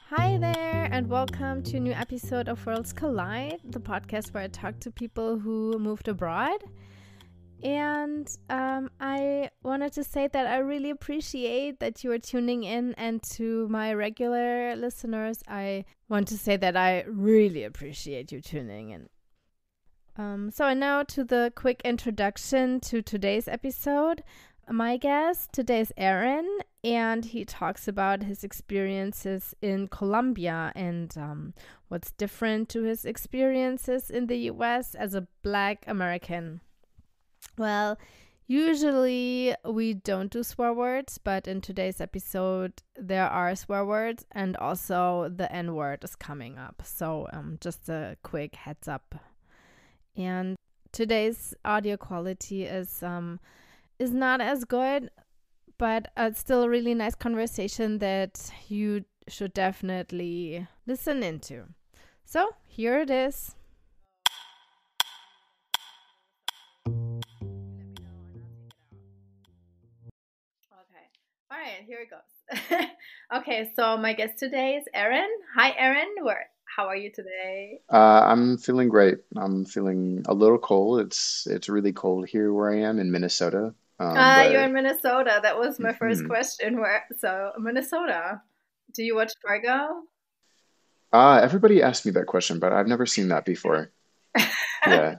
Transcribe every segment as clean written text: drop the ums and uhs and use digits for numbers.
Hi there, and welcome to a new episode of Worlds Collide, the podcast where I talk to people who moved abroad. And I wanted to say that I really appreciate that you are tuning in, and to my regular listeners, I want to say that I really appreciate you tuning in. So now to the quick introduction to today's episode. My guest today is Aaron, and he talks about his experiences in Colombia and what's different to his experiences in the US as a Black American. Well, usually we don't do swear words, but in today's episode there are swear words, and also the N-word is coming up. So just a quick heads up. And today's audio quality is not as good, but it's still a really nice conversation that you should definitely listen into. So here it is. Okay. All right, here it goes. Okay, so my guest today is Aaron. Hi, Aaron. How are you today? I'm feeling great. I'm feeling a little cold. It's really cold here where I am in Minnesota. You're But in Minnesota. That was my first mhm. question. So Minnesota. Do you watch Fargo? Everybody asked me that question, but I've never seen that before. Yeah,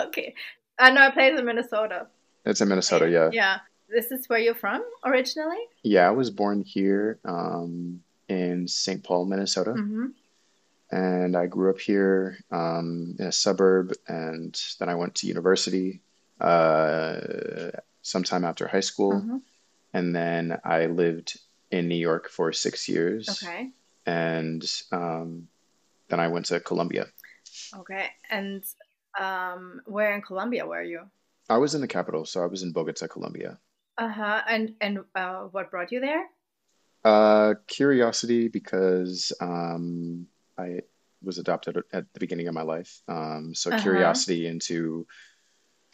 Okay. I know I played in Minnesota. it's in Minnesota. Yeah, Yeah. This is where you're from originally? yeah. I was born here, in St. Paul, Minnesota, Mm-hmm. and I grew up here, in a suburb, and then I went to university, uh, sometime after high school, Mm-hmm. and then I lived in New York for 6 years. Okay. And then I went to Colombia. Okay. And where in Colombia were you? I was in the capital, so I was in Bogota, Colombia. Uh-huh. And what brought you there? Curiosity because I was adopted at the beginning of my life. So Uh-huh. curiosity into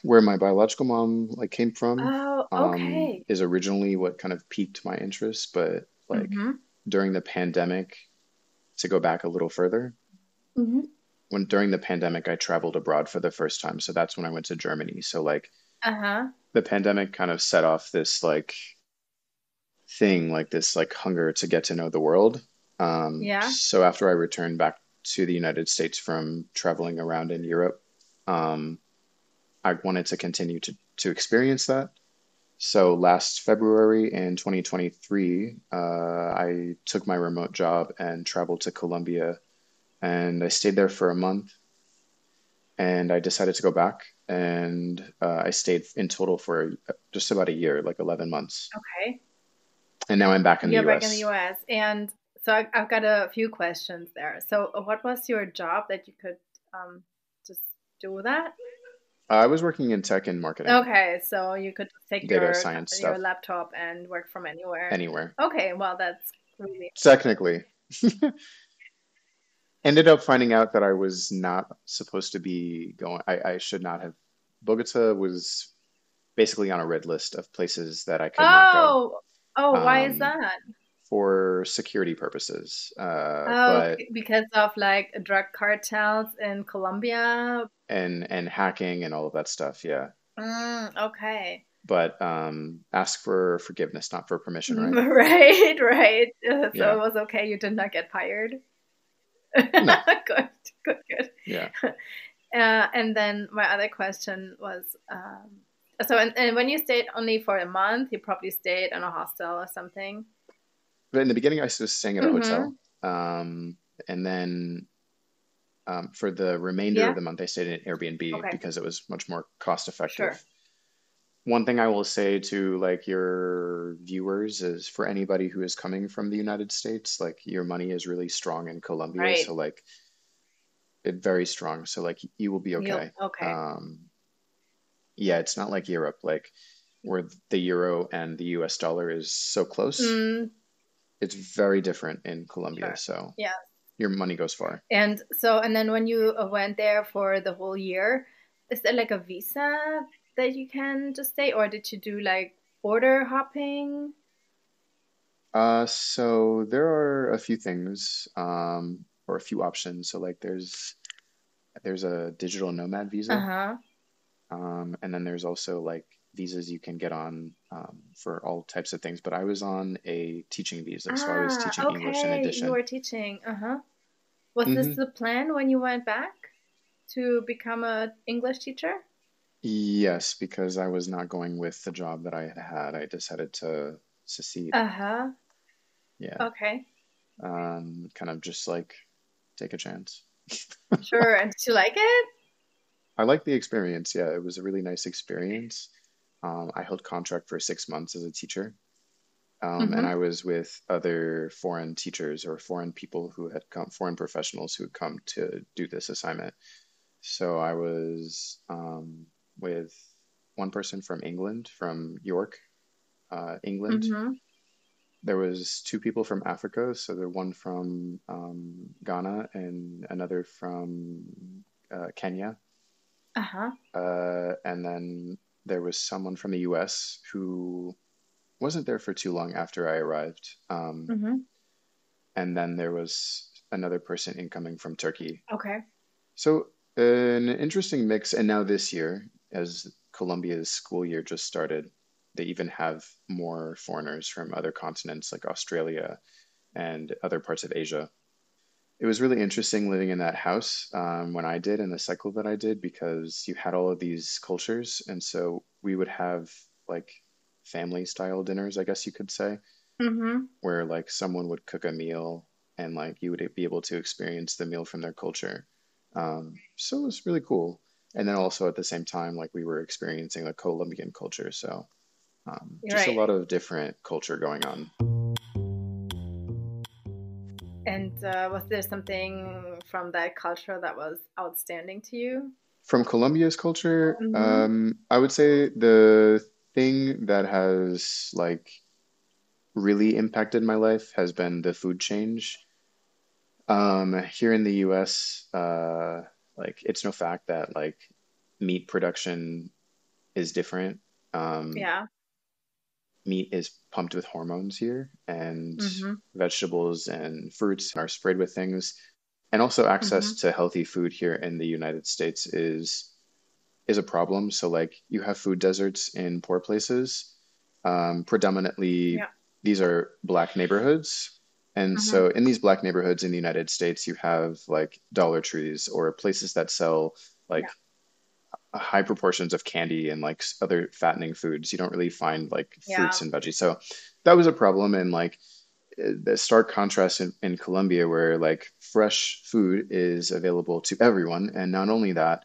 where my biological mom came from Oh, okay. is originally what kind of piqued my interest, but Mm-hmm. during the pandemic, to go back a little further, Mm-hmm. when during the pandemic I traveled abroad for the first time. So that's when I went to Germany. So Uh-huh. the pandemic kind of set off this thing, this hunger to get to know the world. Yeah. So after I returned back to the United States from traveling around in Europe, um, I wanted to continue to experience that. So last February in 2023, I took my remote job and traveled to Colombia, and I stayed there for a month, and I decided to go back, and I stayed in total for just about a year, like 11 months. Okay. And now I'm back in the You're back in the US. US. And so I've got a few questions there. So what was your job that you could just do that? I was working in tech and marketing, Okay, so you could take data your science your stuff, laptop and work from anywhere. anywhere. Okay, well that's really Technically, ended up finding out that I was not supposed to be going, I should not have. Bogota was basically on a red list of places that I could not go, Oh, oh, why is um, that? for security purposes. Oh, But because of like drug cartels in Colombia. and hacking and all of that stuff, yeah. Okay. But ask for forgiveness, not for permission, right? Right, right. So it Yeah. was okay. You did not get fired. No. Good, good, good. Yeah. And then my other question was, so and when you stayed only for a month, you probably stayed in a hostel or something. But in the beginning, I was staying at a Mm-hmm. hotel. And then for the remainder of Yeah. the month, I stayed in an Airbnb Okay. because it was much more cost effective. Sure. One thing I will say to your viewers is, for anybody who is coming from the United States, your money is really strong in Colombia. So Right. it very strong. So you will be You okay. okay. Yeah, it's not like Europe, where the euro and the US dollar is so close. Mm, It's very different in Colombia. sure. So Yeah. your money goes far. And so, and then when you went there for the whole year, is there like a visa that you can just stay, or did you do like border hopping? So there are a few things, or a few options. So like there's a digital nomad visa, Uh-huh. and then there's also like visas you can get on for all types of things. But I was on a teaching visa, so I was Ah, teaching English in okay. You addition. were teaching. Uh-huh. Was this Hmm. the plan when you went back to become a English teacher? Yes, because I was not going with the job that I had had. I decided to secede. Uh-huh. Yeah, Okay. kind of just like take a chance. Sure. And did you like it? I liked the experience. Yeah, it was a really nice experience. I held contract for 6 months as a teacher, and Mm-hmm. I was with other foreign teachers or foreign people who had come, foreign professionals who had come to do this assignment. So I was with one person from England, from York, England. Mm-hmm. There was two people from Africa, so the one from Ghana and another from Kenya. Uh-huh. And then there was someone from the US who wasn't there for too long after I arrived. Mm-hmm. And then there was another person incoming from Turkey. Okay. So an interesting mix. And now this year, as Colombia's school year just started, they even have more foreigners from other continents like Australia and other parts of Asia. It was really interesting living in that house when I did and the cycle that I did because you had all of these cultures. And so we would have like family style dinners, I guess you could say, Mm-hmm. where like someone would cook a meal and like you would be able to experience the meal from their culture. So it was really cool. And then also at the same time, like we were experiencing the Colombian culture. So You're just a right. lot of different culture going on. And was there something from that culture that was outstanding to you? From Colombia's culture, Mm-hmm. I would say the thing that has like really impacted my life has been the food change. Here in the US, like it's no fact that like meat production is different. Um, Yeah. Meat is pumped with hormones here, and Mm-hmm. vegetables and fruits are sprayed with things. And also Mm-hmm. access to healthy food here in the United States is a problem. So like you have food deserts in poor places. Predominantly, Yeah. these are black neighborhoods. And Mm-hmm. so in these black neighborhoods in the United States, you have like Dollar Trees or places that sell Yeah. like high proportions of candy and like other fattening foods. You don't really find like fruits Yeah. and veggies. So that was a problem. And like the stark contrast in Colombia, where like fresh food is available to everyone. And not only that,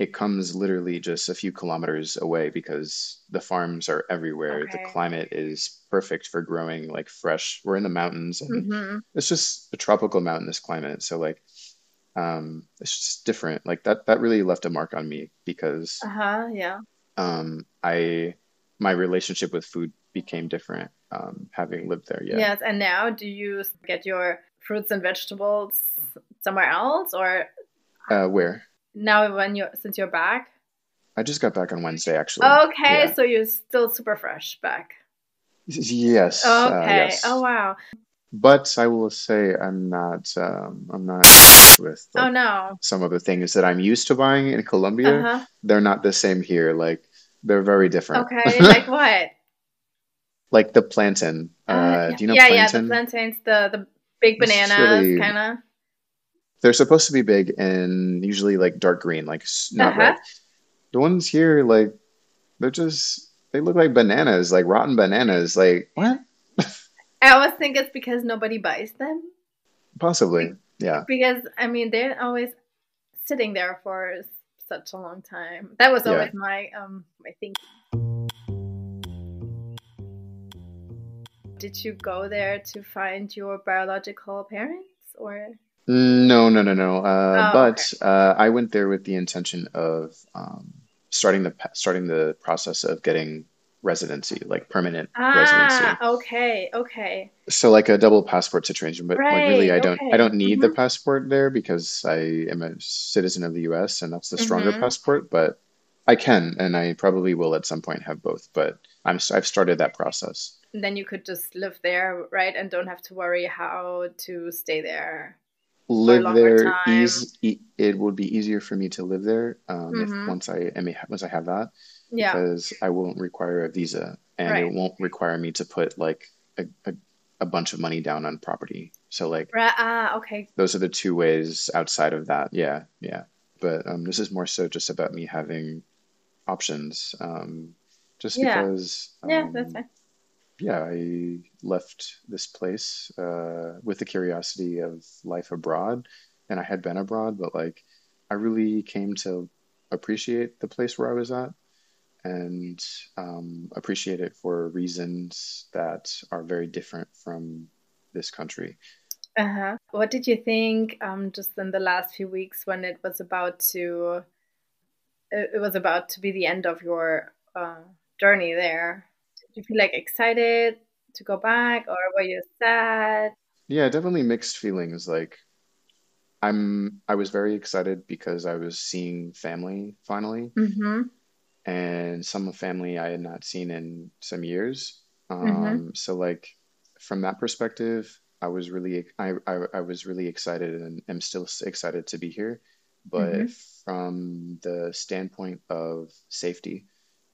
it comes literally just a few kilometers away because the farms are everywhere. The Okay. climate is perfect for growing like fresh. We're in the mountains and Mm-hmm. it's just a tropical mountainous climate. So like it's just different. Like that really left a mark on me because Uh-huh. Yeah. I my relationship with food became different having lived there. Yeah. Yes. And now, do you get your fruits and vegetables somewhere else, or Where? now when you're since you're back? I just got back on Wednesday, actually. Okay, Yeah. so you're still super fresh back. Yes. Okay. Oh Yes. wow. But I will say I'm not with Oh like no. some of the things that I'm used to buying in Colombia. Uh-huh. They're not the same here. Like they're very different. Okay. Like what? Like the plantain. Yeah, Do you know yeah, yeah. The plantain? plantains, the big It's just bananas, really kind of. they're supposed to be big and usually like dark green, like not Uh-huh. red. The ones here, like they look like bananas, like rotten bananas. Like what? I always think it's because nobody buys them. Possibly. Be- Yeah. because I mean, they're always sitting there for such a long time. That was Yeah. always my thinking. Did you go there to find your biological parents, or? No, no, no, no. Oh, okay. But I went there with the intention of starting the process of getting residency, like permanent Ah, residency. okay, okay. So like a double passport situation. But like really, Right, I okay. don't need the Mm-hmm. passport there because I am a citizen of the U.S. and that's the stronger Mm-hmm. passport. But I can, and I probably will at some point have both. But I've started that process. then you could just live there, right? And don't have to worry how to stay there for a Live longer there, time. it would be easier for me to live there if Mm-hmm. once I have that, Yeah. because I won't require a visa and it Right. won't require me to put like a bunch of money down on property. So like Right. Ah, okay. those are the two ways outside of that. Yeah, yeah. But this is more so just about me having options. Just Yeah. because Yeah, that's fine. yeah, I left this place with the curiosity of life abroad, and I had been abroad, but like I really came to appreciate the place where I was at and appreciate it for reasons that are very different from this country. Uh-huh. What did you think just in the last few weeks when it was about to be the end of your journey there? Did you feel like excited to go back, or were you sad? Yeah, definitely mixed feelings. Like I was very excited because I was seeing family finally, Mm-hmm. and some family I had not seen in some years. Mm-hmm. So like from that perspective, I was really excited and am still excited to be here. But Mm-hmm. from the standpoint of safety,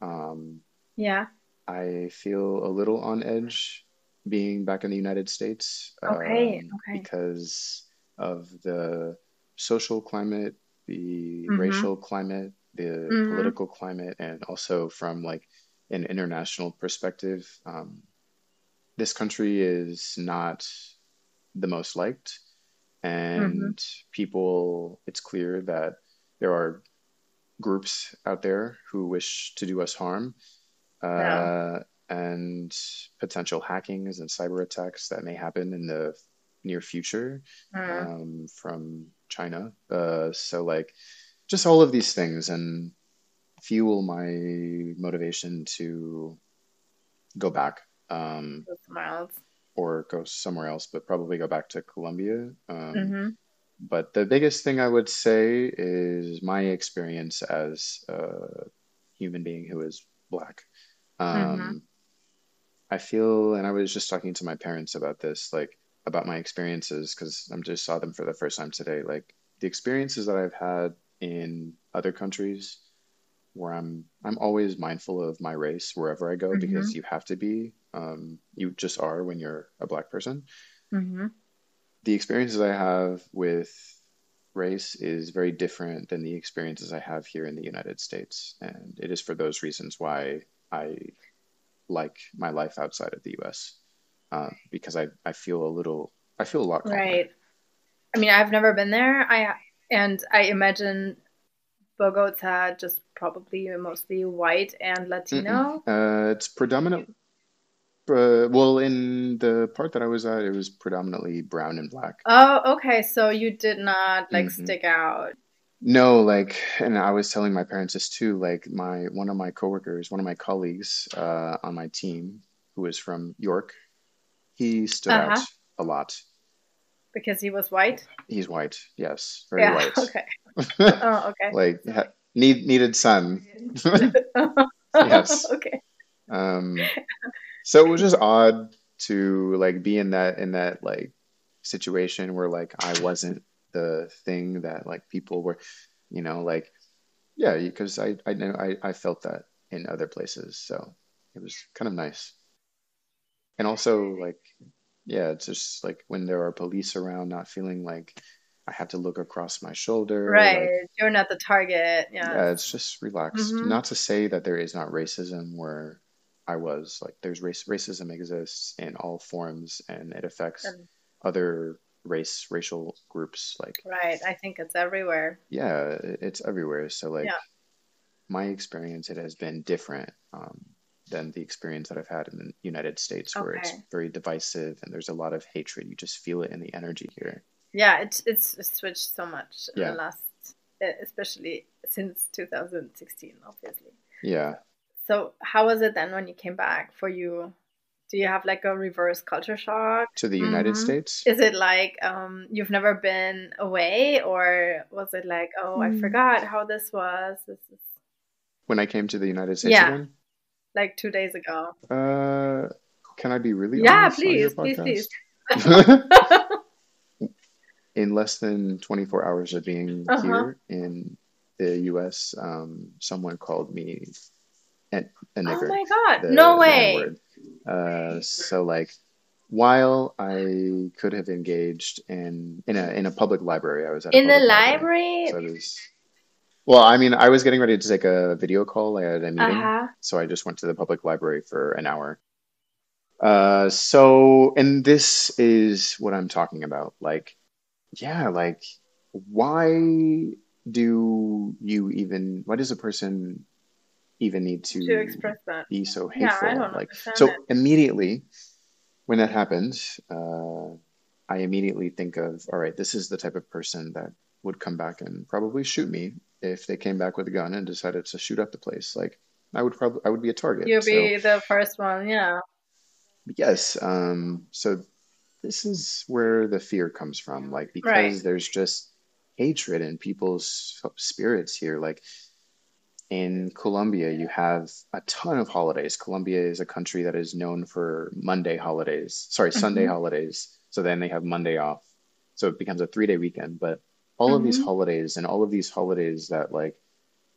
um, Yeah. I feel a little on edge being back in the United States Okay. Okay. because of the social climate, the Mm-hmm. racial climate, the Mm-hmm. political climate, and also from like an international perspective. This country is not the most liked, Mm-hmm. and people, it's clear that there are groups out there who wish to do us harm Yeah. uh, and potential hackings and cyber attacks that may happen in the near future Mm. from China. So, like, just all of these things and fuel my motivation to go back Those smiles. or go somewhere else, but probably go back to Colombia. Mm-hmm. But the biggest thing I would say is my experience as a human being who is Black. Mm-hmm. Um, I feel, and I was just talking to my parents about this, like about my experiences, because I just saw them for the first time today. Like the experiences that I've had in other countries, where I'm always mindful of my race wherever I go Mm-hmm. because you have to be. You just are when you're a Black person. Mm-hmm. The experiences I have with race is very different than the experiences I have here in the United States, and it is for those reasons why I like my life outside of the US because I feel I feel a lot calmer. Right. I mean, I've never been there. I imagine Bogota just probably mostly white and Mm-mm. Latino. It's predominant. Well, in the part that I was at, it was predominantly brown and black. Oh, okay. So you did not like Hmm. stick out. No, like, and I was telling my parents this too. Like, my one of my coworkers, one of my colleagues on my team, who is from York, he stood out Uh-huh. a lot. Because he was white. He's white, yes, very Yeah. white. Okay. Oh, okay. Like needed sun. Yes. Okay. Um, so it was just odd to like be in that like situation where like I wasn't the thing that like people were, like yeah, because I know I felt that in other places, so it was kind of nice. And also like yeah, it's just like when there are police around, not feeling like I have to look across my shoulder, Right. like You're not the target. Yes. yeah, it's just relaxed. Mm-hmm. Not to say that there is not racism where I was. Like there's racism exists in all forms and it affects And other racial groups. Like right. I think it's everywhere. yeah, it's everywhere. So like Yeah. my experience, it has been different than the experience that I've had in the United States, where it's Okay. very divisive and there's a lot of hatred. You just feel it in the energy here. Yeah, it's switched so much in the Yeah, last, especially since 2016, obviously. yeah. So how was it then when you came back for you? Do you have like a reverse culture shock? To the United Hmm. States. Is it like you've never been away, or was it like, oh, I Mm. forgot how this was? This is When I came to the United States yeah, again. like 2 days ago. Uh, can I be really Yeah, honest on your please, please, please. podcast? In less than 24 hours of being Uh-huh. here in the US, someone called me a Oh nigger, my God. No the N way. word. So like, while I could have engaged in a public library, I was at a In the public library. library? So it was, well, I mean, I was getting ready to take a video call. I had a meeting, Uh-huh. so I just went to the public library for an hour. And this is what I'm talking about. Like, yeah, like, why why does a person even need To to express that. be so Yeah, I hateful? don't Like, understand it. so immediately when that happened, I immediately think of, all right, this is the type of person that would come back and probably shoot me if they came back with a gun and decided to shoot up the place. Like, I would be a target. You'll So be the first one, yeah. yes, so this is where the fear comes from, like, Right. because there's just hatred in people's spirits here. Like, in Colombia, you have a ton of holidays. Colombia is a country that is known for Sunday Mm-hmm. holidays. So then they have Monday off. So it becomes a 3-day weekend. But all of these Mm-hmm. holidays and all of these holidays that like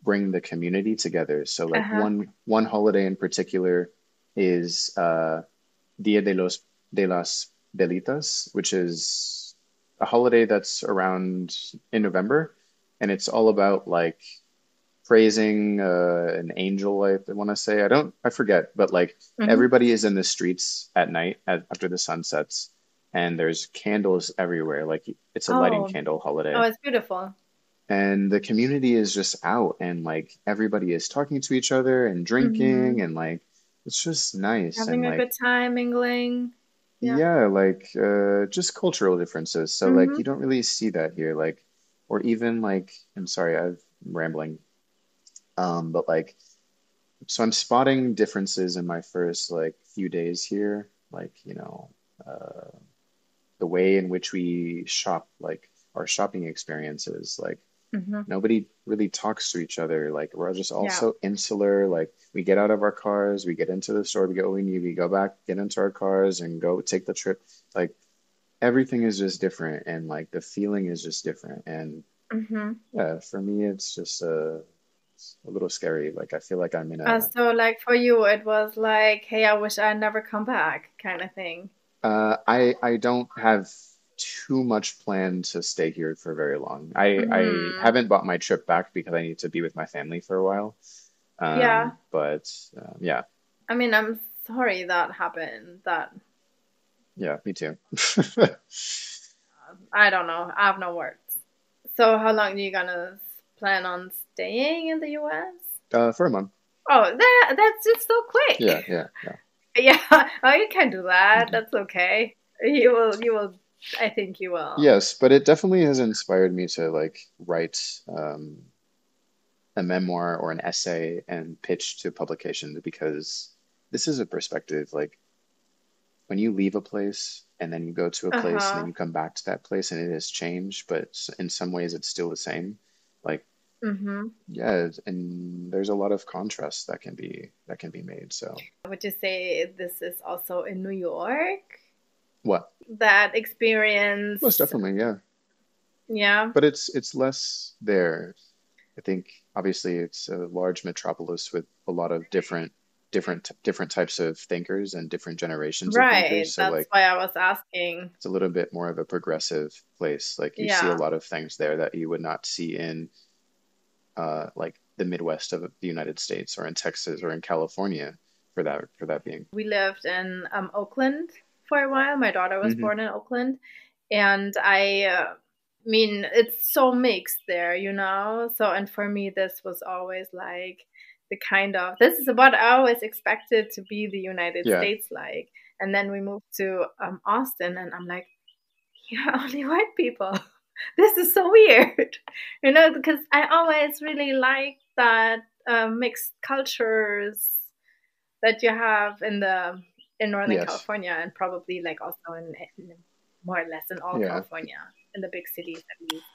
bring the community together. So like Uh-huh. one holiday in particular is Dia de las Velitas, which is a holiday that's around in November, and it's all about like praising an angel. I want to say I forget, but like Mm-hmm. everybody is in the streets at night after the sun sets, and there's candles everywhere. Like it's a lighting Oh, candle oh, holiday, it's beautiful. and the community is just out, and like everybody is talking to each other and Mm-hmm. drinking, and like it's just nice, and Having a like good time, mingling. Yeah. yeah, like just cultural differences. So like Mm-hmm. you don't really see that here, like or even like I'm sorry, I'm rambling. But like so I'm spotting differences in my first like few days here, like uh, the way in which we shop, like our shopping experiences, like Mm-hmm. nobody really talks to each other. Like we're just all Yeah. so insular. Like we get out of our cars, we get into the store, we get what we need, we go back, get into our cars, and go take the trip. Like everything is just different, and like the feeling is just different. And Mm-hmm. yeah, for me, it's just it's a little scary. Like I feel like I'm in So like for you, it was like, hey, I wish I'd never come back kind of thing. I don't have too much plan to stay here for very long. I Mm-hmm. haven't bought my trip back because I need to be with my family for a while. Yeah. But yeah, I mean, I'm sorry that happened. That yeah, me too. I don't know. I have no words. So how long are you gonna plan on staying in the US? For a month. Oh, that's just so Yeah, quick. yeah, yeah. Yeah. Oh, you can do that. Mhm. That's okay. You will. I think you will. Yes, but it definitely has inspired me to like write a memoir or an essay and pitch to publication because this is a perspective like when you leave a place and then you go to a place and then Uh-huh. you come back to that place and it has changed, but in some ways it's still the same. Like, Mm-hmm. yeah, and there's a lot of contrast that can be made. So, Would you say this is also in New York? what? That Most experience, definitely, yeah. yeah. But it's less there. I think obviously it's a large metropolis with a lot of different types of thinkers and different generations of thinkers. Right. So That's like why I was asking. it's a little bit more of a progressive place. Like you see a Yeah. lot of things there that you would not see in like the Midwest of the United States or in Texas or in California for that being. We lived in Oakland for a while. My daughter was Hmm. born in Oakland, and I mean, it's so mixed there, you know. So, and for me, this was always like the kind of this is what I always expected to be the United Yeah. States like. And then we moved to Austin, and I'm like, yeah, only white people. This is so weird, you know, because I always really like that mixed cultures that you have in Northern Yes. California and probably like also in more or less in all Yeah. California, in the big cities at least.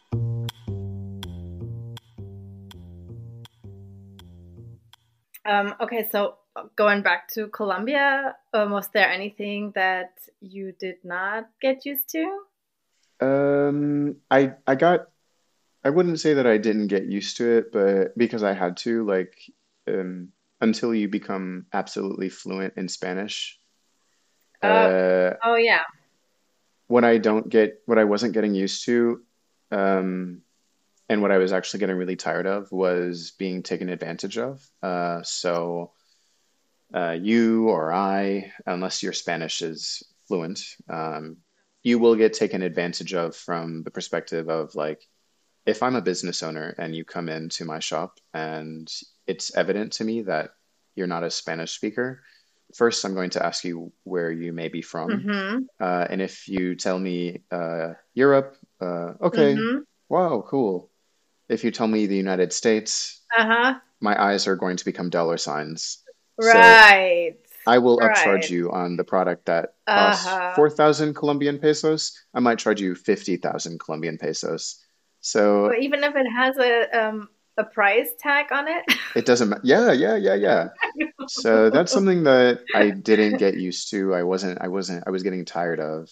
Okay, so going back to Colombia, was there anything that you did not get used to? I got I wouldn't say that I didn't get used to it, but because I had to, like, until you become absolutely fluent in Spanish, Uh, uh, oh yeah. what I wasn't getting used to, um, and what I was actually getting really tired of was being taken advantage of. You or I, unless your Spanish is fluent, you will get taken advantage of from the perspective of like, if I'm a business owner and you come into my shop and it's evident to me that you're not a Spanish speaker, first I'm going to ask you where you may be from. Mm-hmm. And if you tell me Europe, okay, Mm-hmm. wow, cool. If you tell me the United States, Uh-huh. my eyes are going to become dollar signs. So Right. I will upcharge Right. you on the product that costs Uh-huh. 4,000 Colombian pesos. I might charge you 50,000 Colombian pesos. Or So even if it has a price tag on it. it doesn't matter. Yeah, yeah, yeah, yeah. So that's something that I didn't get used to. I was getting tired of.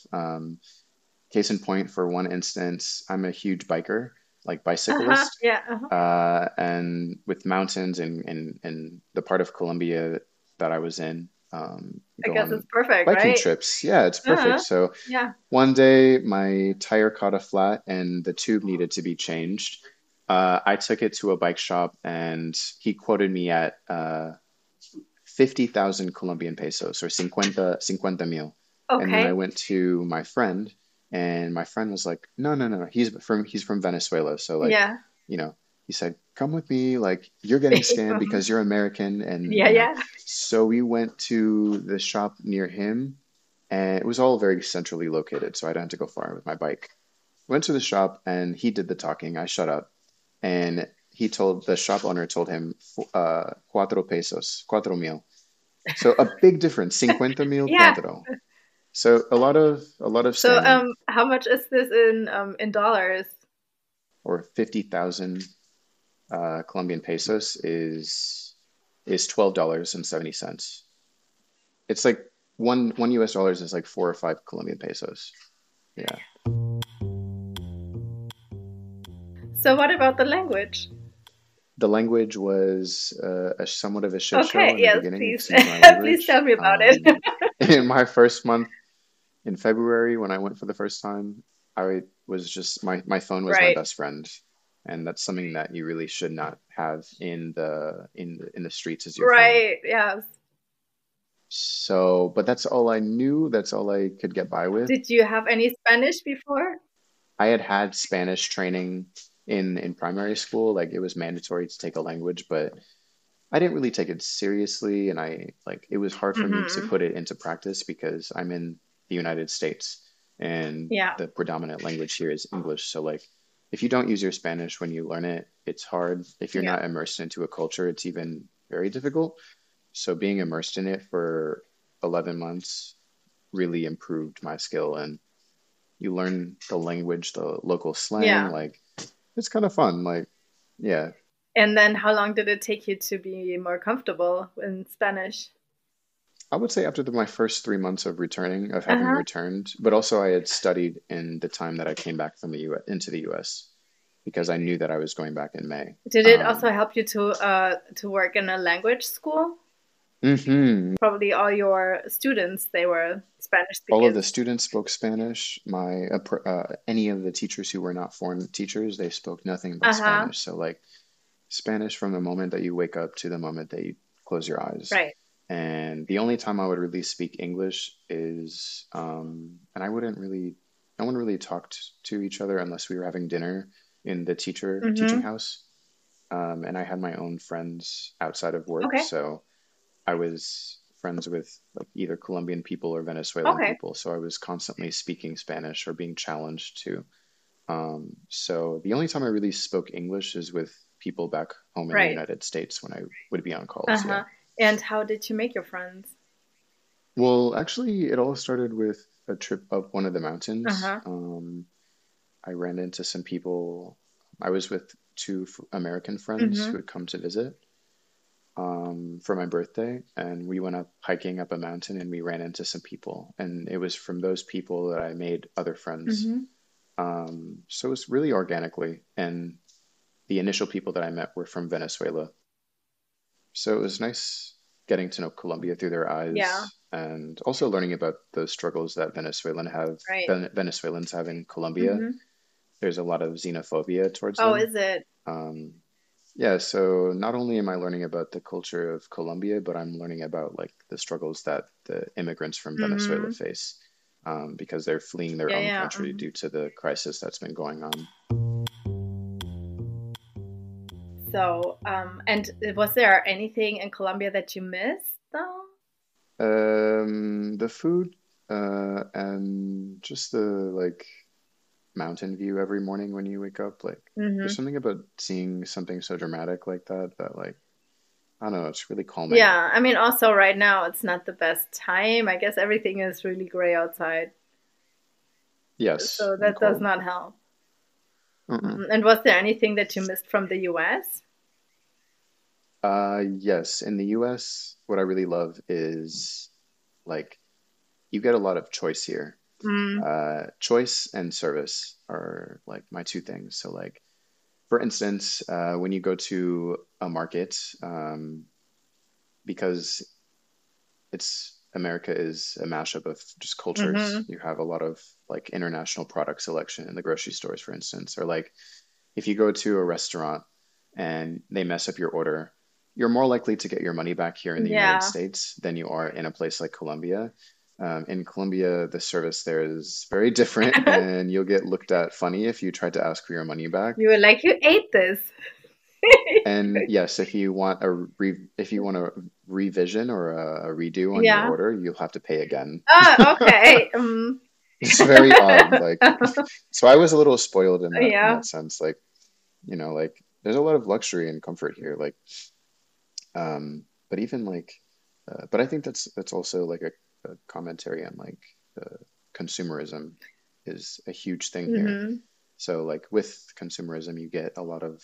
Case in point, for one instance, I'm a huge biker, like Uh-huh. bicyclist. Yeah. Uh-huh. And with mountains and the part of Colombia that I was in, I go guess it's on perfect, biking right? trips. Yeah, it's perfect. Uh-huh. So Yeah. one day my tire caught a flat and the tube needed to be changed. I took it to a bike shop and he quoted me at 50,000 Colombian pesos or 50 mil. And then I Okay. went to my friend and my friend was like, no, no, no. He's from Venezuela. So like, Yeah. you know, he said, come with me. Like you're getting scammed because you're American. And, Yeah, yeah. so we went to the shop near him and it was all very centrally located. So I didn't have to go far with my bike. Went to the shop and he did the talking. I shut up and the shop owner told him, cuatro pesos, cuatro mil. So a big difference, 50 mil Yeah. cuatro. So a lot of So scamming, how much is this in dollars? or 50,000 Colombian pesos is $12.70. It's like one US dollars is like 4 or 5 Colombian pesos. Yeah. So what about the language? The language was somewhat of a shit show Okay, in the yes, beginning, please. excuse my Please language. tell me about it. In my first month in February, when I went for the first time, I was just my phone was my Right. best friend, and that's something that you really should not have in the streets as your phone. Right. Yes. So, but that's all I knew. That's all I could get by with. Did you have any Spanish before? I had Spanish training in primary school, like it was mandatory to take a language, but I didn't really take it seriously, and it was hard for me to Mm-hmm. put it into practice because I'm in the United States and Yeah. the predominant language here is English. So like if you don't use your Spanish when you learn it, it's hard. If you're Yeah. not immersed into a culture, it's even very difficult. So being immersed in it for 11 months really improved my skill, and you learn the language, the local slang, Yeah. like it's kind of fun. Like, yeah, And then how long did it take you to be more comfortable in Spanish? I would say after my first 3 months of having Uh-huh. returned, but also I had studied in the time that I came back from the US into the US because I knew that I was going back in May. Did it also help you to work in a language school? hmm Probably all your students, they were Spanish All of the speakers. students spoke Spanish. Any of the teachers who were not foreign teachers, they spoke nothing but Uh-huh. Spanish. So like Spanish from the moment that you wake up to the moment that you close your eyes. Right. And the only time I would really speak English is, and no one really talked to each other unless we were having dinner in the teaching Mm-hmm. house. And I had my own friends outside of work, Okay. so I was friends with like either Colombian people or Venezuelan Okay. people. So I was constantly speaking Spanish or being challenged to. So the only time I really spoke English is with people back home in the Right. United States when I would be on calls. Yeah. Uh-huh. And how did you make your friends? Well, actually, it all started with a trip up one of the mountains. Uh-huh. I ran into some people. I was with two American friends Mm-hmm. who had come to visit, for my birthday, and we went up hiking up a mountain, and we ran into some people, and it was from those people that I made other friends. Mm-hmm. So it was really organically, and the initial people that I met were from Venezuela. So it was nice getting to know Colombia through their Yeah, eyes and also learning about the struggles that right. Venezuelans have in Colombia. Mm-hmm. There's a lot of xenophobia towards Oh, them. is it? Um, yeah, so not only am I learning about the culture of Colombia, but I'm learning about like the struggles that the immigrants from Venezuela Mm-hmm. face, because they're fleeing their Yeah, own yeah. country Mm-hmm. due to the crisis that's been going on. So, and was there anything in Colombia that you missed though? The food, and just the like mountain view every morning when you wake up. Like, there's Mm-hmm. something about seeing something so dramatic like that that like I don't know, it's really calming. Yeah, I mean, also right now it's not the best time. I guess everything is really gray outside, Yes, so and that does cold. not help. Mm-mm. And was there anything that you missed from the US? Yes, in the US, what I really love is like you get a lot of choice here. Mm, Choice and service are like my two things. So like for instance, when you go to a market, because it's America is a mashup of just cultures. hmm. You have a lot of like international product selection in the grocery stores, for instance, or like if you go to a restaurant and they mess up your order, you're more likely to get your money back here in the United Yeah. States than you are in a place like Colombia. In Colombia, the service there is very different, and you'll get looked at funny if you try to ask for your money back. You were like, you ate this. And yes, if you want a revision or a redo on your Yeah. order, you'll have to pay again. Oh, okay. It's very odd. Like, so I was a little spoiled in Yeah. that sense. Like, like there's a lot of luxury and comfort here. Like, but even like, but I think that's also like a commentary on like consumerism is a huge thing here. Hmm. So like with consumerism, you get a lot of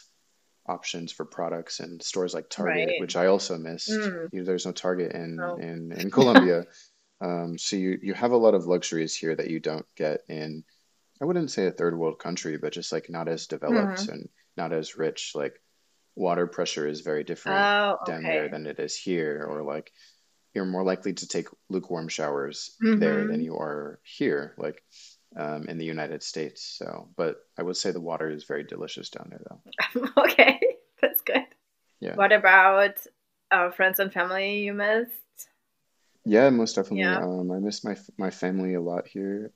options for products and stores like Target, Right. which I also missed. Mm. There's no Target Oh. in Colombia. So you have a lot of luxuries here that you don't get in, I wouldn't say a third world country, but just like not as developed Hmm. and not as rich. Like water pressure is very different Oh, down there okay. than it is here, or like you're more likely to take lukewarm showers there than Hmm. you are here, like in the United States. So, but I would say the water is very delicious down there, though. Okay, that's good. Yeah. What about friends and family you missed? Yeah, most definitely. Yeah. I miss my family a lot here.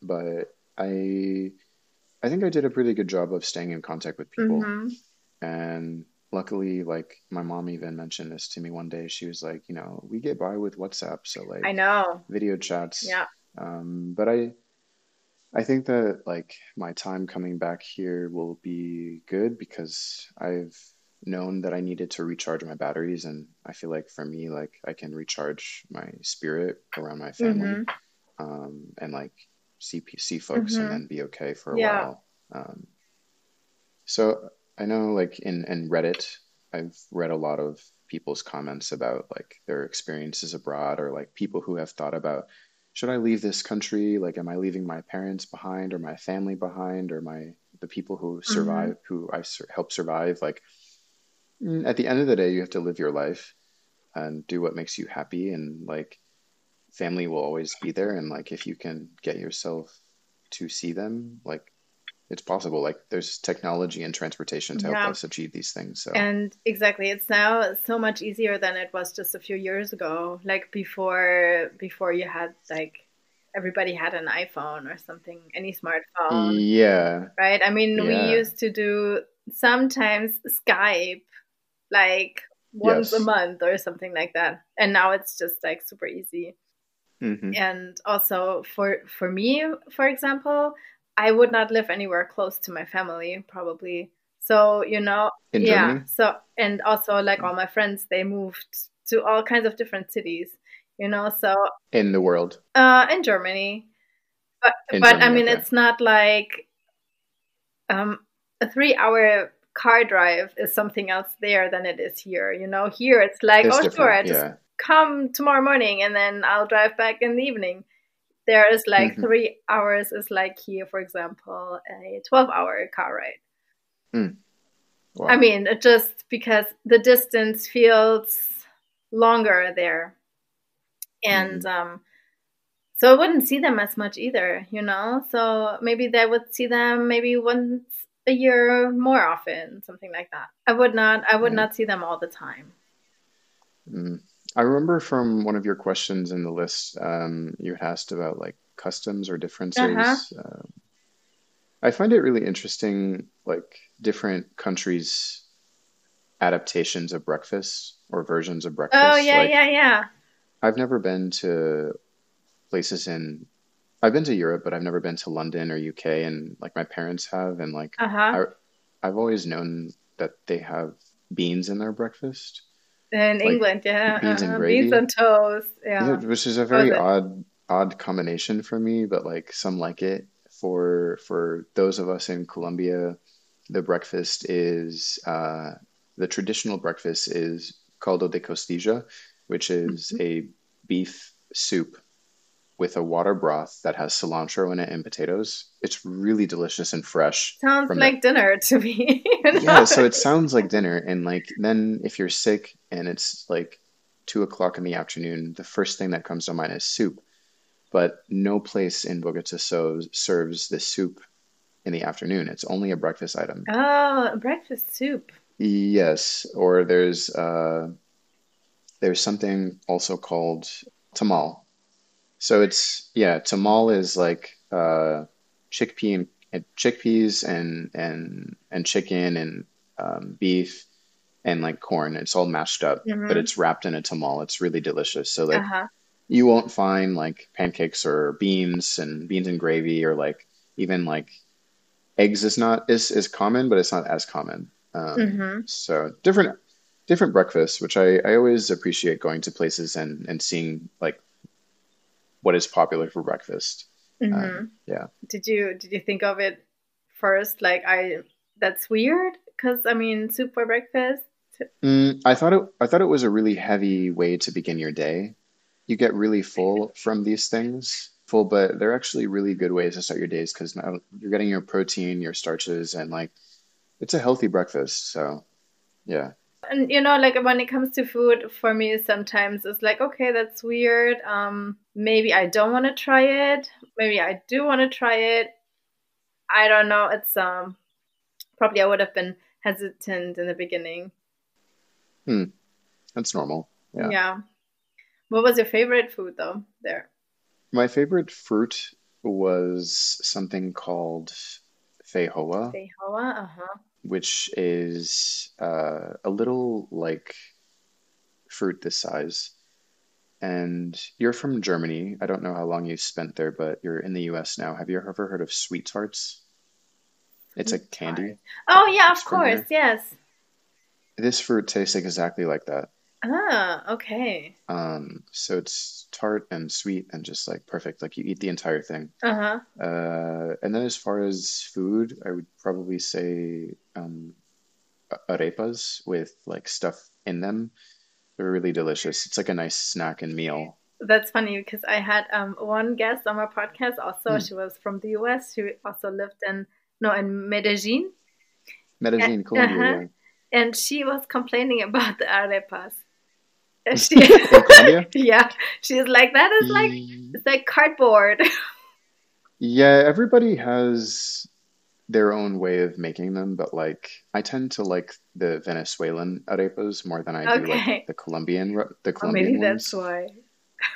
But I think I did a pretty good job of staying in contact with people. Hmm. And luckily, like my mom even mentioned this to me one day. She was like, we get by with WhatsApp, so I like know. video chats. Yeah. But I think that like my time coming back here will be good because I've known that I needed to recharge my batteries, and I feel like for me, like I can recharge my spirit around my family, Hmm. and like see folks and Hmm. then be okay for a Yeah. while. So I know like in Reddit, I've read a lot of people's comments about like their experiences abroad or like people who have thought about should I leave this country? Like, am I leaving my parents behind or my family behind or the people who Hmm. survive, help survive? Like, at the end of the day, you have to live your life and do what makes you happy. And like, family will always be there. And like, if you can get yourself to see them, like, it's possible. Like, there's technology and transportation to help Yeah. us achieve these things. So, And exactly, it's now so much easier than it was just a few years ago. Like before you had like everybody had an iPhone or something, any smartphone, yeah, right? I mean, we yeah, used to do sometimes Skype like once a yes. month or something like that. And now it's just like super easy. Hmm. And also for me, for example, I would not live anywhere close to my family probably. So, In yeah. Germany? So, and also like all my friends, they moved to all kinds of different cities, so In the world? in Germany. But In but I Germany, mean okay. it's not like um a 3 hour car drive is something else there than it is here. Here it's like, It's oh, sure, different. I just Yeah. come tomorrow morning and then I'll drive back in the evening. There is like Hmm. 3 hours is like here, for example, a 12-hour car ride. Mm. I Wow. mean, just because the distance feels longer there. And Hmm. so I wouldn't see them as much either. So maybe they would see them maybe once a year more often, something like that. I would not see them all the time. Mm. I remember from one of your questions in the list, you had asked about like customs or Uh-huh. differences. I find it really interesting, like different countries' adaptations of breakfast or versions of Oh, breakfast. yeah, Like yeah, yeah. I've never been to places in, I've been to Europe, but I've never been to London or UK, and like my parents have, and like Uh-huh. I, I've always known that they have beans in their breakfast, In like England, yeah. beans and Beans gravy. and toast. Yeah, Yeah. which is a What was very it? odd combination for me, but like some like it. For those of us in Colombia, the breakfast is the traditional breakfast is caldo de costilla, which is Mhm. a beef soup with a water broth that has cilantro in it and potatoes. It's really delicious and fresh Sounds from the like dinner to me. yeah, so it sounds like dinner, and like then if you're sick and it's like 2 o'clock in the afternoon, the first thing that comes to mind is soup. But no place in Bogota serves the soup in the afternoon. It's only a breakfast item. Oh, breakfast soup. Yes, or there's something also called tamal. So it's yeah, tamal is like chickpeas and chicken and beef and like corn. It's all mashed up, but Mm-hmm. it's wrapped in a tamal. It's really delicious. So like Uh-huh. you won't find like pancakes or beans and gravy or like even like eggs is not is common, but it's not as common. Mm-hmm. So different breakfasts, which I always appreciate going to places and seeing like what is popular for breakfast. Mm-hmm. Yeah. Did you think of it first like I that's weird? Because I mean, soup for breakfast. I thought it was a really heavy way to begin your day. You get really full from these things, full, but they're actually really good ways to start your days because now you're getting your protein, your starches, and like it's a healthy breakfast. So yeah. And like when it comes to food, for me, sometimes it's like, okay, that's weird. Maybe I don't want to try it. Maybe I do want to try it. I don't know. It's probably I would have been hesitant in the beginning. Hmm, that's normal. Yeah. Yeah. What was your favorite food though? There. My favorite fruit was something called feijoa, Feijoa. Uh huh. which is a little like fruit this size. And you're from Germany. I don't know how long you spent there, but you're in the US now. Have you ever heard of sweet tarts? It's a Sweet tart. candy that Oh yeah, comes of from course. here. Yes. This fruit tastes exactly like that. Ah, okay. So it's tart and sweet and just like perfect. Like you eat the entire thing. Uh huh. And then as far as food, I would probably say arepas with like stuff in them. They're really delicious. It's like a nice snack and meal. That's funny because I had one guest on my podcast also. Hmm. She was from the US. She also lived in no in Medellin. Medellin, Colombia, Uh-huh. yeah. And she was complaining about the arepas. And she In Colombia? yeah, she's like that is like Ye- it's like cardboard. Yeah, everybody has their own way of making them, but like I tend to like the Venezuelan arepas more than I do like Okay. the Or maybe Colombian that's ones.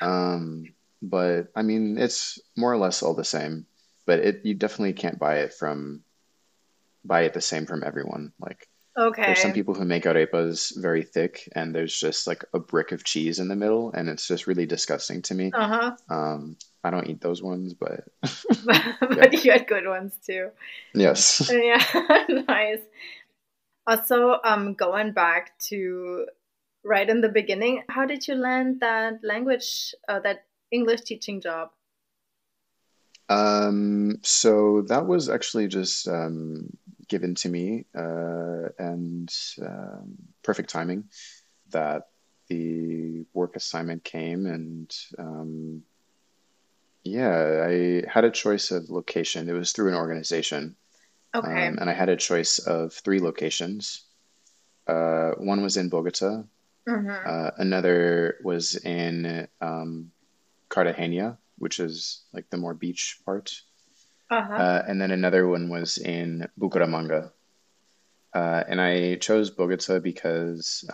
why. But I mean, it's more or less all the same. But it you definitely can't buy it the same from everyone. Like there's some Okay. people who make arepas very thick, and there's just like a brick of cheese in the middle, and it's just really disgusting to me. Uh-huh. I don't eat those ones, but yeah, But you had good ones too. yes. Yeah, nice. Also, going back to right in the beginning, how did you land that language, that English teaching job? So that was actually just given to me, and perfect timing that the work assignment came, and yeah, I had a choice of location. It was through an organization, Okay. and I had a choice of three locations. One was in Bogota, Mm-hmm. another was in Cartagena, which is like the more beach part, Uh-huh. and then another one was in Bucaramanga. And I chose Bogota because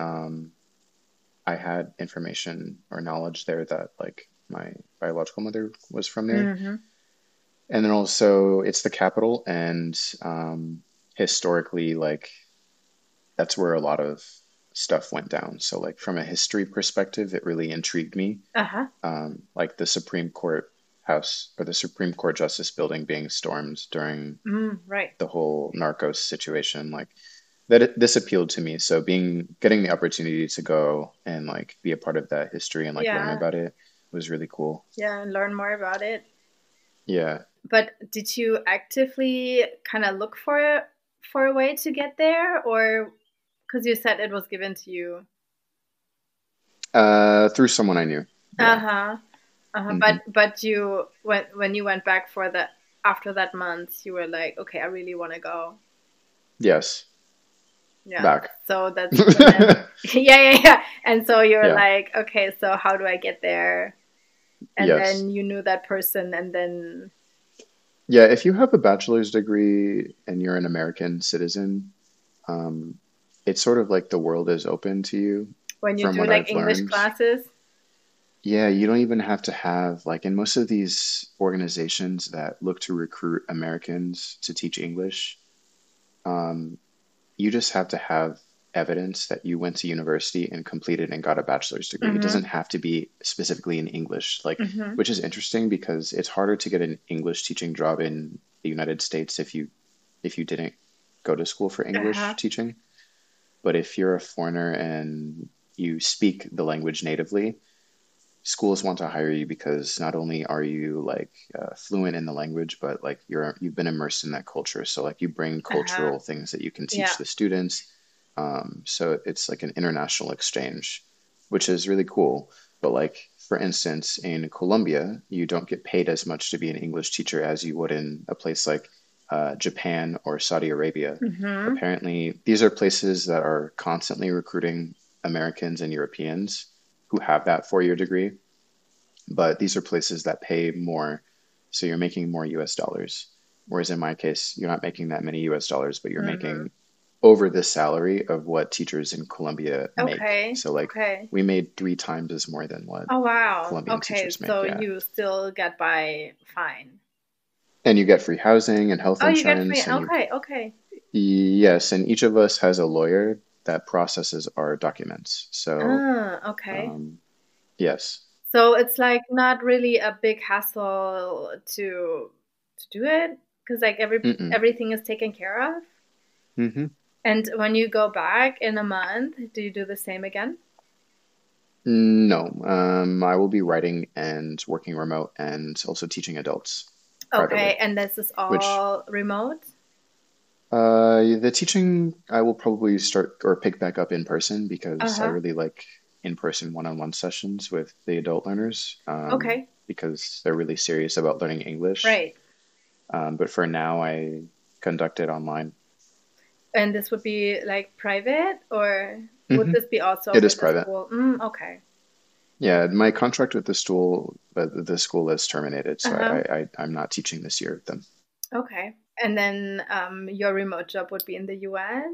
I had information or knowledge there that like my biological mother was from there. Mm-hmm. And then also it's the capital, and historically, like that's where a lot of stuff went down. So like from a history perspective, it really intrigued me. Uh-huh. Like the Supreme Court house or the Supreme Court Justice building being stormed during Right. the whole Narcos situation, like that this appealed to me. So getting the opportunity to go and like be a part of that history and like learn Yeah. about it was really cool. Yeah, and learn more about it. Yeah. But did you actively kind of look for a way to get there, or because you said it was given to you? Through someone I knew. Yeah. Uh-huh. Uh-huh. Hmm. But you when you went back for the after that month, you were like, okay, I really want to go. Yes. Yeah. Back. So that's and then yeah. And so you're Yeah. like, okay, so how do I get there? And Yes. then you knew that person, and then Yeah. If you have a bachelor's degree and you're an American citizen, um, it's sort of like the world is open to you when you from do what like I've English learned. classes. Yeah, you don't even have to have, like, in most of these organizations that look to recruit Americans to teach English, um, you just have to have evidence that you went to university and completed and got a bachelor's degree. It Mm-hmm. doesn't have to be specifically in English, like, Mm-hmm. which is interesting because it's harder to get an English teaching job in the United States if you didn't go to school for Uh-huh. English teaching. But if you're a foreigner and you speak the language natively, schools want to hire you because not only are you like fluent in the language, but like you've been immersed in that culture. So like you bring Uh-huh. cultural things that you can Yeah. teach the students. So it's like an international exchange, which is really cool. But like for instance, in Colombia, you don't get paid as much to be an English teacher as you would in a place like Japan or Saudi Arabia. Mm-hmm. Apparently, these are places that are constantly recruiting Americans and Europeans who have that 4-year degree, but these are places that pay more. So you're making more US dollars. Whereas in my case, you're not making that many US dollars, but you're Mm-hmm. making over the salary of what teachers in Colombia make. Okay. So like Okay. we made 3 times as more than what Oh wow. Colombian Okay. teachers make. So Yeah. you still get by fine. And you get free housing and health Oh, you get free. insurance, and Okay. Okay. yes, and each of us has a lawyer that processes our documents. So, Okay. um, yes. So it's like not really a big hassle to do it because like Mm-mm. everything is taken care of. Mm-hmm. And when you go back in a month, do you do the same again? No, I will be writing and working remote and also teaching adults Okay, privately, and this is which all remote? the teaching I will probably start or pick back up in person because I Uh-huh. really like in-person one-on-one sessions with the adult learners, Okay. because they're really serious about learning English. Right. But for now, I conduct it online. And this would be like private, or would Hmm. this be also It is with the private. school? Okay. Yeah, my contract with the school is terminated, so Uh-huh. I'm not teaching this year with them. Okay. And then your remote job would be in the US?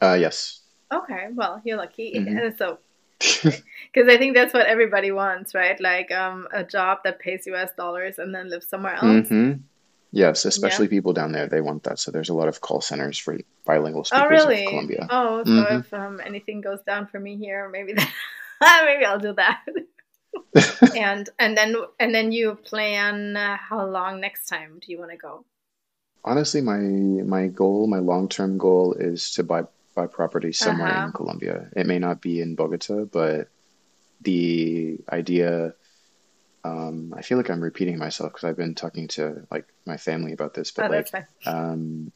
Yes. Okay, well, you're lucky. Hmm. So, because I think that's what everybody wants, right? Like a job that pays US dollars and then lives somewhere else. Hmm. Yes, Yeah. especially people down there, they want that. So there's a lot of call centers for bilingual Oh, speakers of really? Colombia. Oh, so Hmm. if anything goes down for me here, maybe maybe I'll do that. And then you plan how long next time do you want to go? Honestly, my long-term goal is to buy property somewhere Uh-huh. in Colombia. It may not be in Bogota, but the idea, I feel like I'm repeating myself because I've been talking to like my family about this, but Oh, that's like fine. um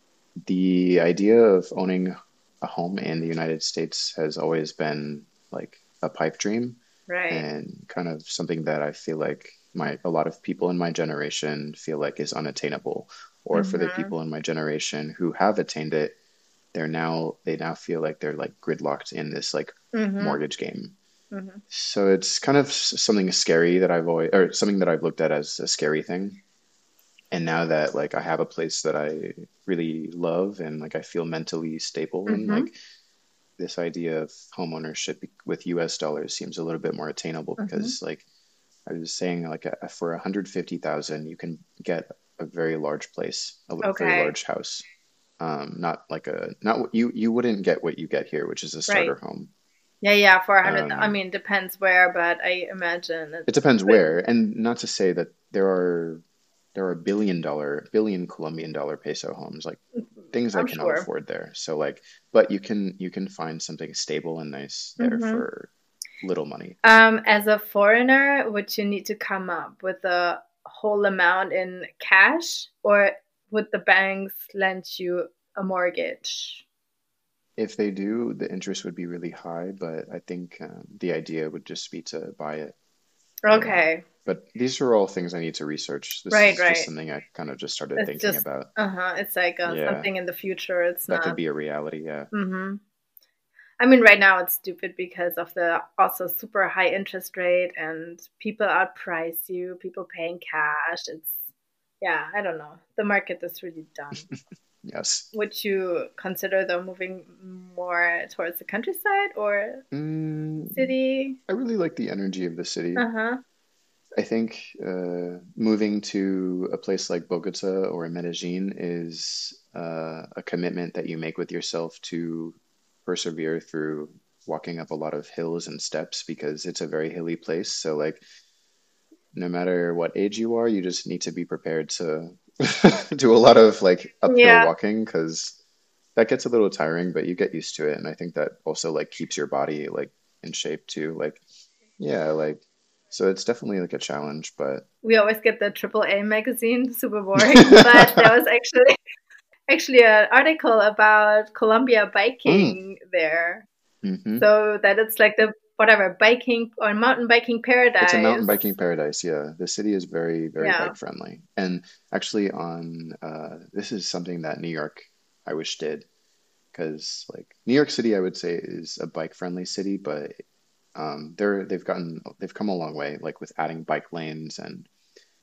The idea of owning a home in the United States has always been like a pipe dream Right. and kind of something that I feel like a lot of people in my generation feel like is unattainable. Or for the Mm-hmm. people in my generation who have attained it, they now feel like they're like gridlocked in this like Mm-hmm. mortgage game. Mm-hmm. So it's kind of something scary that I've always, or something that I've looked at as a scary thing. And now that like I have a place that I really love and like I feel mentally stable in, Mm-hmm. like this idea of home ownership with US dollars seems a little bit more attainable Mm-hmm. because like I was saying, like for 150,000, you can get a very large place, a very Okay. large house. Not like not what you wouldn't get what you get here, which is a Right. starter home. Yeah, yeah, 400. I Um, mean, depends where, but I imagine it it's depends pretty. where, and not to say that there are billion Colombian dollar peso homes, like things I I'm cannot sure. afford there. So like, but you can find something stable and nice there Mm-hmm. for little money. As a foreigner, would you need to come up with a whole amount in cash, or would the banks lend you a mortgage? If they do, the interest would be really high, but I think the idea would just be to buy it. Okay. But these are all things I need to research. This Right, is just right. something I kind of just started It's thinking just, about. uh-huh, it's like Yeah, something in the future. It's that could not. be a reality. Yeah. Mm-hmm. I mean, right now it's stupid because of the also super high interest rate and people outprice you, people paying cash. It's, yeah, I don't know. The market is really dumb. Yes. Would you consider though moving more towards the countryside or Mm, city? I really like the energy of the city. Uh-huh. I think moving to a place like Bogota or Medellin is a commitment that you make with yourself to persevere through walking up a lot of hills and steps because it's a very hilly place. So, like, no matter what age you are, you just need to be prepared to do a lot of like uphill Yeah. walking because that gets a little tiring, but you get used to it. And I think that also like keeps your body like in shape too. Like, yeah, like, so it's definitely like a challenge, but We always get the triple A magazine, super boring. But there was actually an article about Colombia mm, biking there. hmm. So that it's like the whatever biking or mountain biking It's a mountain paradise. biking paradise. Yeah, the city is very, very Yeah. bike friendly. And actually, this is something that New York I wish did because like New York City, I would say is a bike friendly city, but they've come a long way, like with adding bike lanes and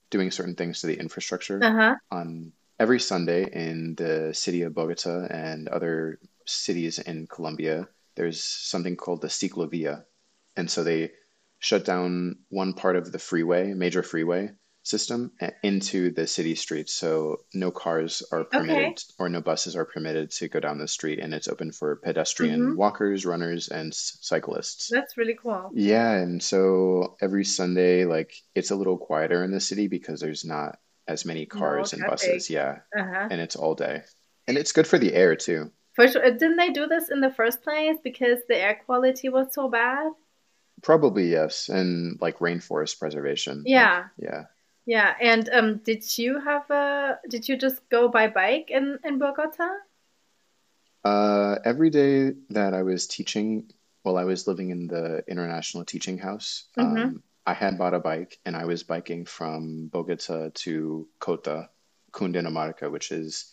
doing certain things to the infrastructure. Uh-huh. On every Sunday in the city of Bogota and other cities in Colombia, there's something called the ciclovia, and so they shut down one part of the freeway, major freeway system into the city streets. So no cars are Okay. permitted or no buses are permitted to go down the street, and it's open for pedestrian Mm-hmm. walkers, runners, and cyclists. That's really cool. Yeah, and so every Sunday, like it's a little quieter in the city because there's not as many No cars and traffic. buses. Yeah, Uh-huh. and it's all day. And it's good for the air too. For sure. Didn't they do this in the first place because the air quality was so bad? Probably yes, and like rainforest preservation. Like, Yeah. yeah. Yeah. And did you just go by bike in Bogota? Every day that I was teaching, while I was living in the international teaching house, Mm-hmm. I had bought a bike and I was biking from Bogota to Cota, Cundinamarca, which is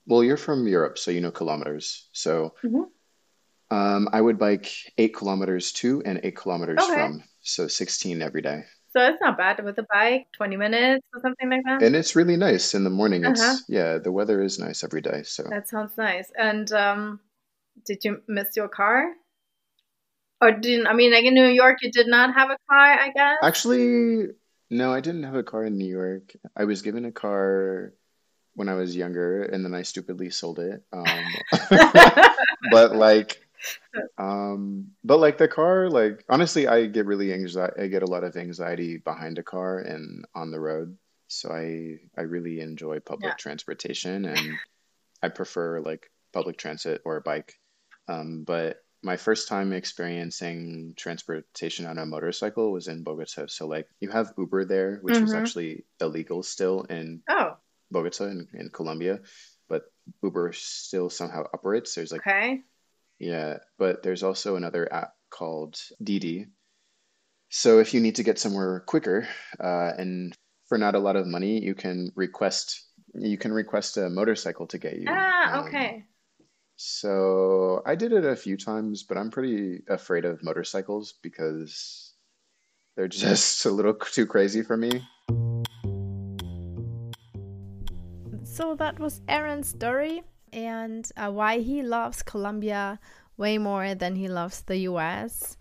well, you're from Europe, so you know kilometers. So Mm-hmm. I would bike 8 kilometers to and 8 kilometers Okay. from, so 16 every day. So it's not bad with a bike, 20 minutes or something like that. And it's really nice in the morning. Uh-huh. Yeah, the weather is nice every day. So That sounds nice. And did you miss your car? Or didn't, I mean, like in New York, you did not have a car, I guess? actually, no, I didn't have a car in New York. I was given a car when I was younger, and then I stupidly sold it. But like, but like the car, like honestly, I get really anxiety. I get a lot of anxiety behind a car and on the road. So I really enjoy Yeah. public transportation, and I prefer like public transit or a bike. But my first time experiencing transportation on a motorcycle was in Bogota. So like you have Uber there, which is Mm-hmm. actually illegal still in Oh, Bogota in Colombia, but Uber still somehow operates. There's like, Okay. yeah, but there's also another app called Didi. So if you need to get somewhere quicker, and for not a lot of money, you can request a motorcycle to get you. Ah, okay. So I did it a few times, but I'm pretty afraid of motorcycles because they're just a little too crazy for me. So that was Aaron's story and why he loves Colombia way more than he loves the US.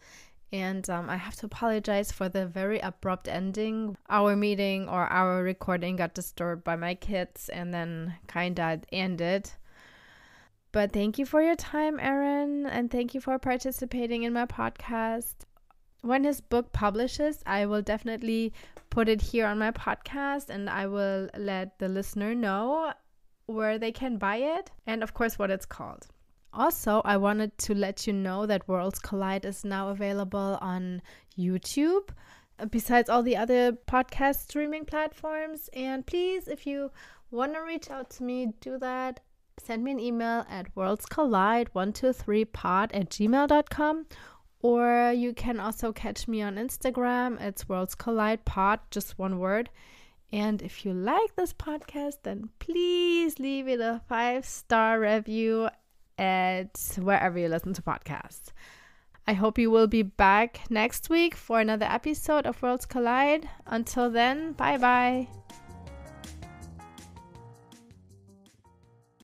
And I have to apologize for the very abrupt ending. Our meeting or our recording got disturbed by my kids and then kind of ended. But thank you for your time, Aaron, and thank you for participating in my podcast. When his book publishes, I will definitely put it here on my podcast and I will let the listener know where they can buy it and, of course, what it's called. Also, I wanted to let you know that Worlds Collide is now available on YouTube, besides all the other podcast streaming platforms. And please, if you want to reach out to me, do that. Send me an email at worldscollide123pod@gmail.com. Or you can also catch me on Instagram. It's Worlds Collide Pod, just one word. And if you like this podcast, then please leave it a 5-star review at wherever you listen to podcasts. I hope you will be back next week for another episode of Worlds Collide. Until then, bye-bye.